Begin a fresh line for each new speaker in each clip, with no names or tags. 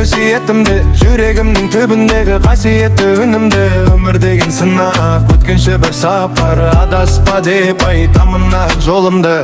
өсиетімді, жүрегімнің түбіндегі қасиетті үнімді. Өмір деген сынақ, өткенше бір сапар, адаспа деп айтамын ақ жолымды.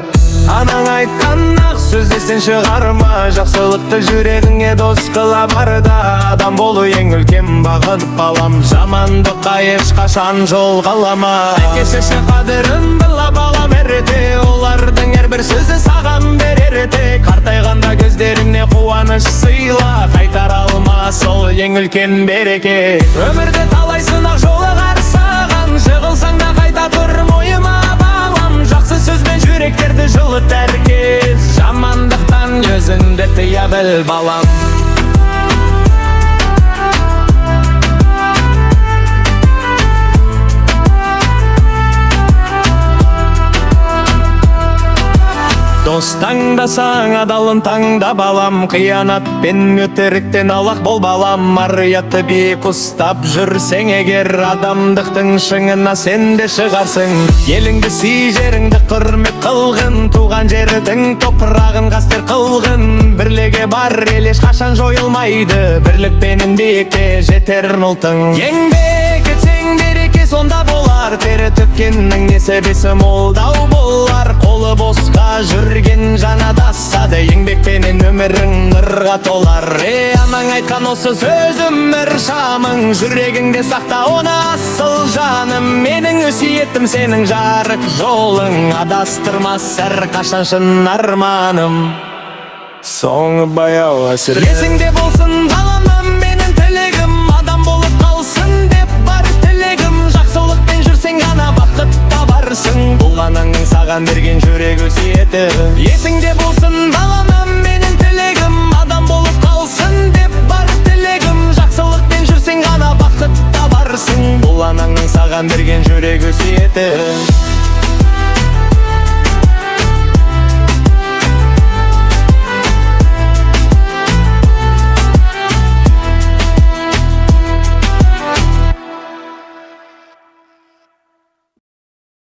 Анаң айтқан ақ сөз естен шығарма, жақсылықты жүрегіңе дос қыла барда. Адам болу ең үлкен бақыт балам, жамандыққа ешқашан жол қалама. Әке шеше қадірін біла балам ерте, олардың әрбір сөзі саған берер ете. Қартайғанда көздеріңе қуаныш сыйла, қайтара алмас ол ең үлкен береке. Өмірде талай сынақ жолы қарсаған, жығылсаң да қайта тұр мойыма балам. Жақсы сөзбен жүректерді жылыт әркез, жамандықтан өзіңді тыя біл балам. Дос таңдасаң адалын таңда балам, қиянат пен өтіріктен алақ бол балам. Ар-ұятты биік ұстап жүрсең егер, адамдықтың шыңына сен де шығарсың. Еліңді сүй, жеріңді құрмет қылғын, туған жердің топырағын қастер қылғын. Бірлігі бар ел ешқашан жойылмайды, бірлікпенен биікке жетер ұлтың. Еңбек етсең береке сонда болар, тері төккеннің несібесі молдау болар. Қолы босқа жүрген жан адасады, еңбекпенен өмірің нұрға толар. Анаң айтқан осы сөз өмір шамың, жүрегіңде сақта оны асыл жаным. Менің өсиетім сенің жарық жолың, адастырмас әрқашан шын арманым. Соңы баяу әсір есіңде болсын балам, менің тілегім адам болып қалсын деп бар тілегім. Жақсылықпен жүрсең ғана бақыт табарсың, бұл анаңның саған берген жүрек өсиеті. Есіңде болсын балам, менің тілегім адам болып қалсын деп бар тілегім. Жақсылықпен жүрсең ғана бақыт табарсың, бұл анаңның саған берген жүрек өсиеті.